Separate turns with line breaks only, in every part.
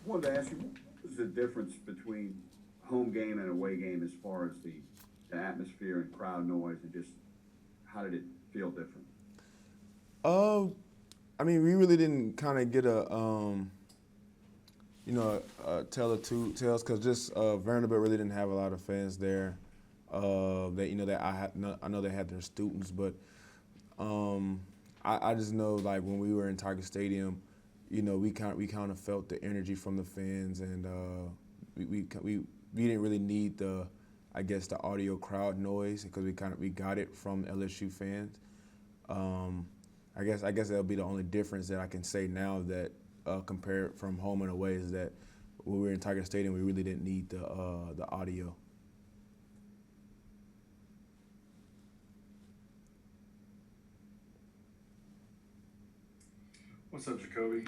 wanted to ask you, what is the difference between home game and away game as far as the atmosphere and crowd noise, and just how did it feel different?
Uh, I mean, we really didn't kind of get a tell of two tales because just Vanderbilt really didn't have a lot of fans there. That that I know they had their students, but um, I just know like when we were in Tiger Stadium, we kind of felt the energy from the fans, and we didn't really need the I guess the audio crowd noise because we got it from LSU fans. Um, I guess that'll be the only difference that I can say now that compared from home and away is that when we were in Tiger Stadium, we really didn't need the audio.
What's up, JaCoby?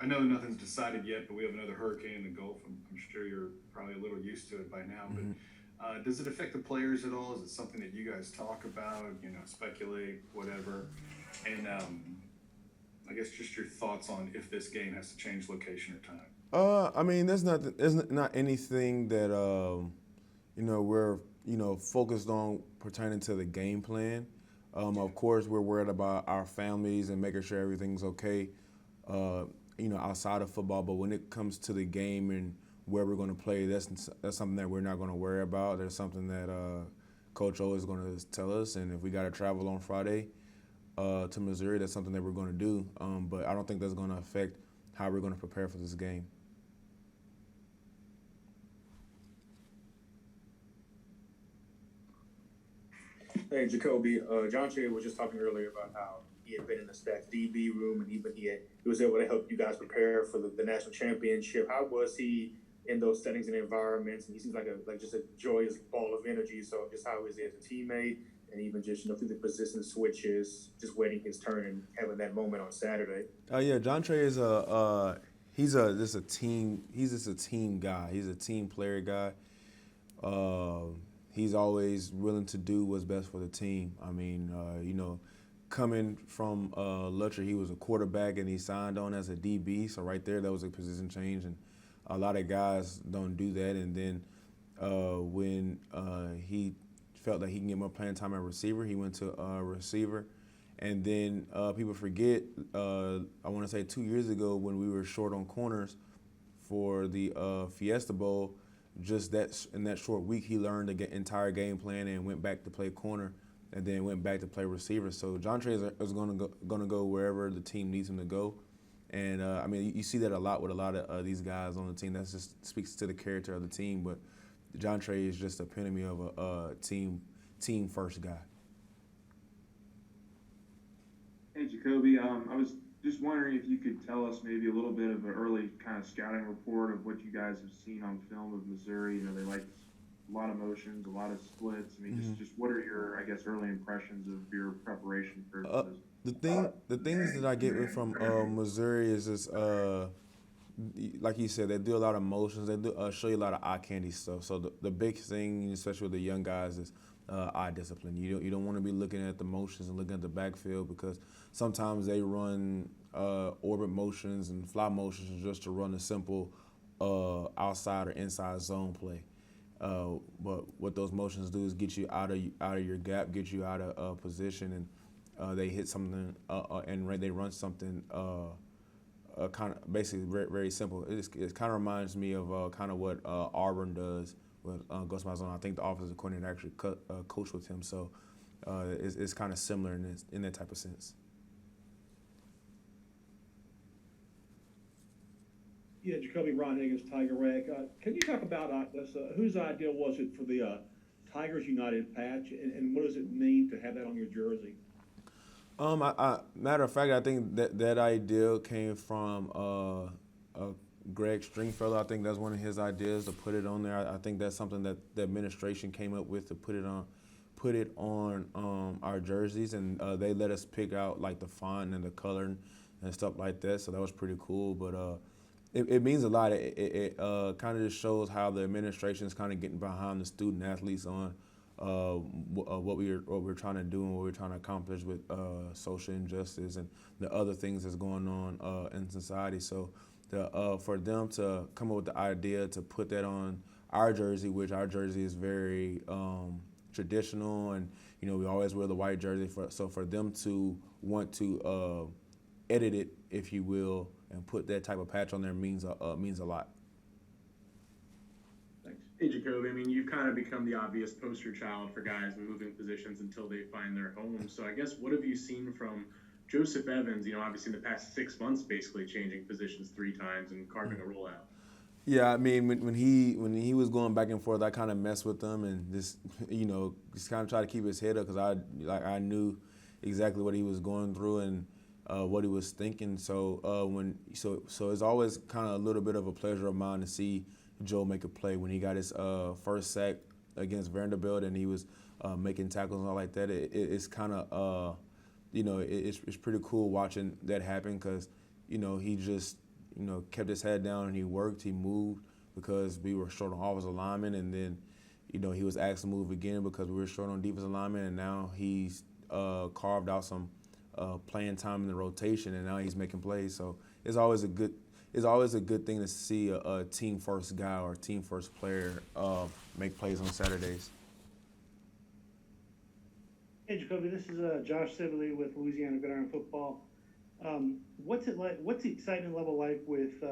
I know nothing's decided yet, but we have another hurricane in the Gulf. I'm sure you're probably a little used to it by now. But
Mm-hmm.
does it affect the players at all? Is it something that you guys talk about? Speculate, whatever. And I guess just your thoughts on if this game has to change location or time.
I mean, there's not anything that we're focused on pertaining to the game plan. Of course, we're worried about our families and making sure everything's okay. Uh, outside of football, but when it comes to the game and where we're going to play, that's something that we're not going to worry about. There's something that Coach O is going to tell us, and if we got to travel on Friday to Missouri, that's something that we're going to do. But I don't think that's going to affect how we're going to prepare for this game.
Hey, JaCoby, John Shea was just talking earlier about how he had been in the stats DB room and he was able to help you guys prepare for the national championship. How was he in those settings and environments? And he seems like just a joyous ball of energy. So just how is he as a teammate and even just through the position switches, just waiting his turn and having that moment on Saturday.
Yeah, John Trey is he's just a team guy. He's a team player guy. He's always willing to do what's best for the team. I mean, coming from Lutcher, he was a quarterback and he signed on as a DB. So right there, that was a position change, and a lot of guys don't do that. And then when he felt that he can get more playing time at receiver, he went to receiver. And then people forget, I want to say 2 years ago when we were short on corners for the Fiesta Bowl, just that in that short week he learned the entire game plan and went back to play corner, and then went back to play receiver. So John Trey is going to go wherever the team needs him to go, and I mean you see that a lot with a lot of these guys on the team. That just speaks to the character of the team. But John Trey is just the epitome of a team first guy.
Hey, JaCoby. I was just wondering if you could tell us maybe a little bit of an early kind of scouting report of what you guys have seen on film of Missouri. They like a lot of motions, a lot of splits. I mean, just what are your, I guess, early impressions of your preparation for
Uh,
this?
the things that I get from Missouri is just like you said, they do a lot of motions. They do show you a lot of eye candy stuff. So the big thing, especially with the young guys, is eye discipline. You don't want to be looking at the motions and looking at the backfield because sometimes they run orbit motions and fly motions just to run a simple outside or inside zone play. But what those motions do is get you out of your gap, get you out of position, and they hit something and they run something kind of basically very, very simple. It kind of reminds me of kind of what Auburn does with Gus Malzahn. I think the offensive coordinator actually coached with him, so it's kind of similar in that type of sense.
Yeah, Jacoby Ron Higgins, Tiger Rag. Can you talk about this? Whose idea was it for the Tigers United patch, and what does it mean to have that on your jersey?
Matter of fact, I think that idea came from Greg Stringfellow. I think that's one of his ideas to put it on there. I think that's something that the administration came up with to put it on our jerseys, and they let us pick out like the font and the color and stuff like that. So that was pretty cool. But it means a lot. It kind of just shows how the administration is kind of getting behind the student athletes on what we're trying to do and what we're trying to accomplish with social injustice and the other things that's going on in society. So for them to come up with the idea to put that on our jersey, which our jersey is very traditional, and we always wear the white jersey. So for them to want to edit it, if you will, and put that type of patch on there means a lot.
Thanks.
Hey, JaCoby, I mean, you've kind of become the obvious poster child for guys moving positions until they find their home. So I guess what have you seen from Joseph Evans, obviously in the past 6 months, basically changing positions 3 times and carving a rollout?
Yeah, I mean, when he was going back and forth, I kind of messed with him and just kind of try to keep his head up, because I knew exactly what he was going through and what he was thinking. So so it's always kind of a little bit of a pleasure of mine to see Joe make a play. When he got his first sack against Vanderbilt and he was making tackles and all like that, it's kind of it's pretty cool watching that happen, because he just kept his head down and he worked, he moved because we were short on offensive linemen, and then he was asked to move again because we were short on defensive linemen, and now he's carved out some playing time in the rotation, and now he's making plays. So it's always a good thing to see a team first guy or a team first player make plays on Saturdays.
Hey, JaCoby, this is Josh Sibley with Louisiana Gridiron Football. What's it like? What's the excitement level like with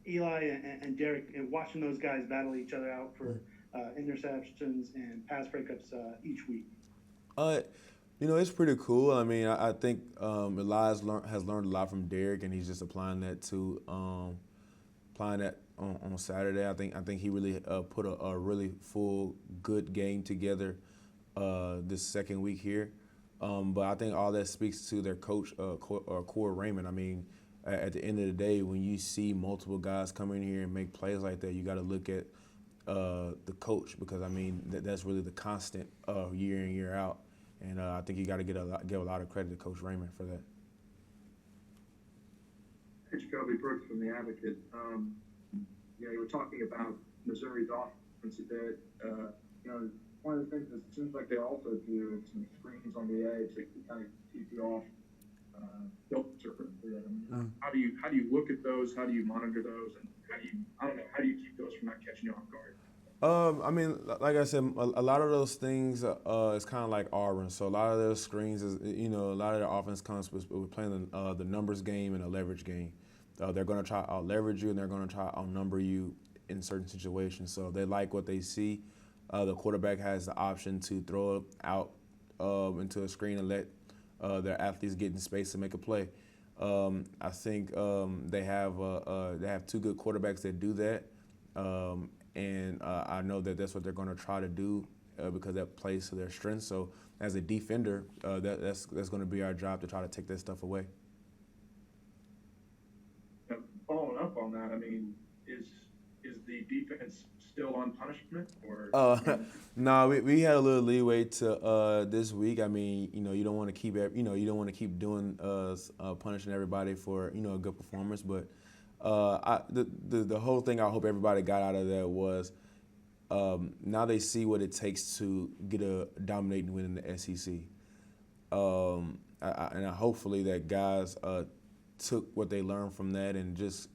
Eli and Derek, and watching those guys battle each other out for interceptions and pass breakups each week?
It's pretty cool. I mean, I think Elias has learned a lot from Derek, and he's just applying that on Saturday. I think he really put a really full good game together this second week here. But I think all that speaks to their coach, Corey Raymond. I mean, at the end of the day, when you see multiple guys come in here and make plays like that, you got to look at the coach, because I mean that's really the constant year in, year out. And I think you got to give a lot of credit to Coach Raymond for that.
Hey, JaCoby, Brooks from The Advocate. You were talking about Missouri's offense a bit. One of the things that it seems like they also do is some screens on the edge that can kind of keep you off filter. How do you look at those? How do you monitor those? And how do you keep those from not catching you off guard?
I mean, like I said, a lot of those things is kind of like Auburn. So a lot of those screens is, a lot of their offense comes with playing the numbers game and a leverage game. They're going to try out leverage you, and they're going to try outnumber you in certain situations. So they like what they see. The quarterback has the option to throw it out into a screen and let their athletes get in space to make a play. I think they have 2 good quarterbacks that do that. And I know that that's what they're going to try to do because that plays to their strengths. So as a defender, that's going to be our job to try to take that stuff away.
Following up on that, I mean, is the defense still on punishment, or?
No, we had a little leeway to this week. I mean, you don't want to keep doing punishing everybody for a good performance, but. The whole thing I hope everybody got out of that was now they see what it takes to get a dominating win in the SEC. And hopefully that guys took what they learned from that and just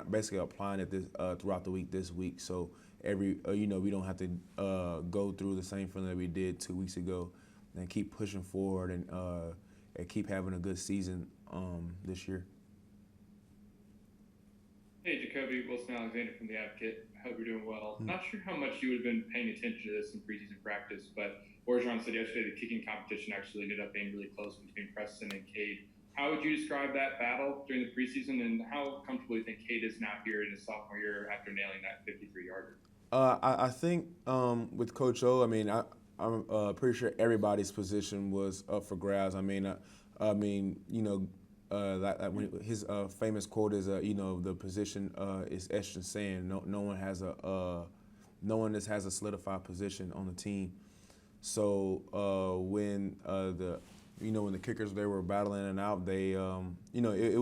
basically applying it throughout the week this week. So we don't have to go through the same feeling that we did 2 weeks ago, and keep pushing forward and keep having a good season this year.
Hey, JaCoby, Wilson Alexander from The Advocate. Hope you're doing well. Not sure how much you would have been paying attention to this in preseason practice, but Orgeron said yesterday the kicking competition actually ended up being really close between Preston and Cade. How would you describe that battle during the preseason, and how comfortable do you think Cade is now here in his sophomore year after nailing that 53-yarder?
I think with Coach O, I mean, I'm pretty sure everybody's position was up for grabs. When his famous quote is, the position is etched in sand. No one has a solidified position on the team. So when the kickers they were battling it out, they it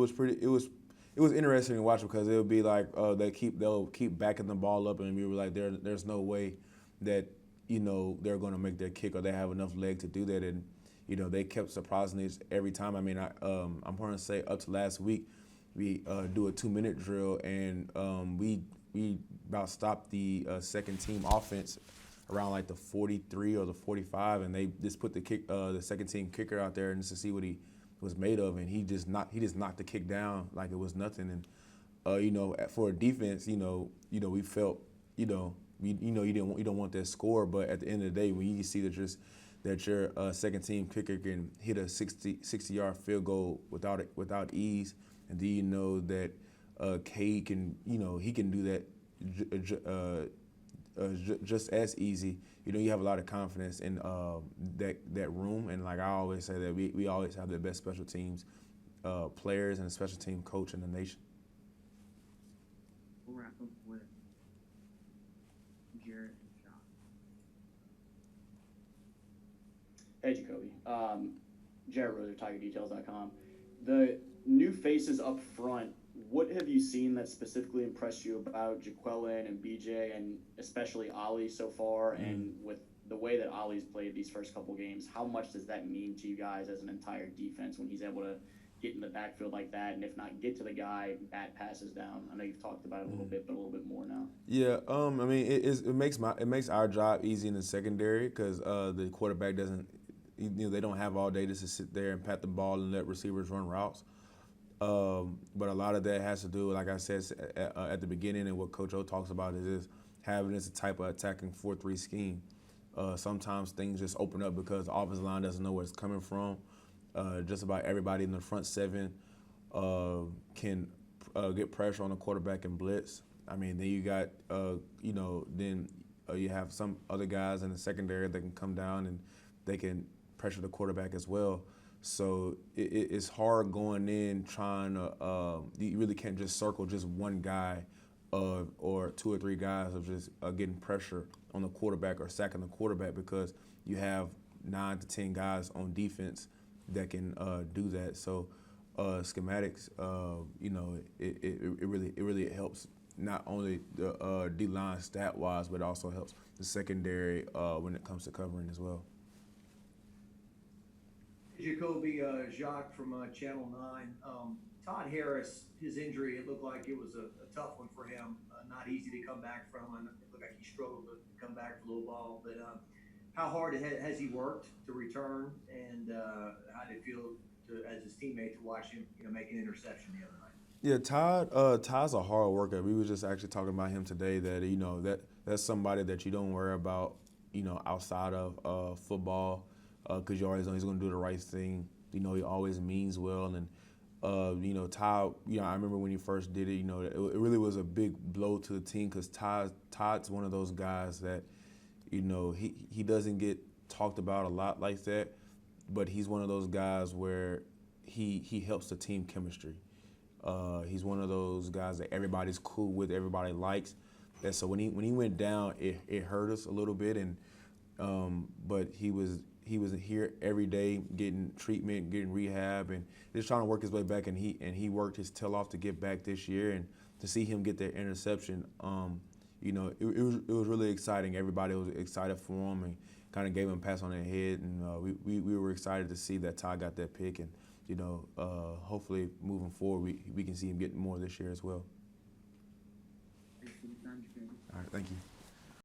was interesting to watch, because it would be like they'll keep backing the ball up, and we were like, there's no way that they're going to make their kick, or they have enough leg to do that. And they kept surprising us every time. I mean, I'm going to say up to last week, we do a 2-minute drill, and we about stopped the second team offense around like the 43 or the 45, and they just put the second team kicker out there and just to see what he was made of, and he just knocked the kick down like it was nothing. And for a defense, we felt, you don't want that score, but at the end of the day, when you see that your second team kicker can hit a 60-yard field goal without ease, and then you know that Cade can, he can do that just as easy. You have a lot of confidence in that room, and like I always say that we always have the best special teams players and a special team coach in the nation.
We'll wrap up with Jarrett and John.
Hey, JaCoby. Jarrett Roser, TigerDetails.com. The new faces up front, what have you seen that specifically impressed you about Jaquelin and BJ and especially Ollie so far? And with the way that Ollie's played these first couple games, how much does that mean to you guys as an entire defense when he's able to get in the backfield like that, and if not get to the guy, bat passes down? I know you've talked about it a little bit, but a little bit more now.
Yeah, I mean, it makes our job easy in the secondary because the quarterback doesn't, they don't have all day just to sit there and pat the ball and let receivers run routes. But a lot of that has to do, like I said at the beginning, and what Coach O talks about is having this type of attacking 4-3 scheme. Sometimes things just open up because the offensive line doesn't know where it's coming from. Just about everybody in the front seven can get pressure on the quarterback and blitz. I mean, then you got, you have some other guys in the secondary that can come down and they can pressure the quarterback as well. So it's hard going in trying to, you really can't just circle just one guy or two or three guys of just getting pressure on the quarterback or sacking the quarterback because you have 9 to 10 guys on defense that can do that. So schematics, it really helps not only the D-line stat-wise, but it also helps the secondary when it comes to covering as well.
JaCoby, Jacques from Channel 9. Todd Harris, his injury, it looked like it was a tough one for him. Not easy to come back from, and it looked like he struggled to come back for a little while. But how hard has he worked to return, and how did it feel as his teammate to watch him, make an interception the other night?
Yeah, Todd's a hard worker. We were just actually talking about him today. That that's somebody that you don't worry about, outside of football. Because you always know he's going to do the right thing. He always means well. And, Todd, I remember when he first did it, it really was a big blow to the team because Todd's one of those guys that, he doesn't get talked about a lot like that, but he's one of those guys where he helps the team chemistry. He's one of those guys that everybody's cool with, everybody likes. And so when he went down, it hurt us a little bit, and but he was here every day getting treatment, getting rehab, and just trying to work his way back. And he worked his tail off to get back this year, and to see him get that interception, it was really exciting. Everybody was excited for him and kind of gave him a pass on the head, and we were excited to see that Todd got that pick, and hopefully moving forward we can see him getting more this year as well.
Thanks for the time, JaCoby.
All right, thank you.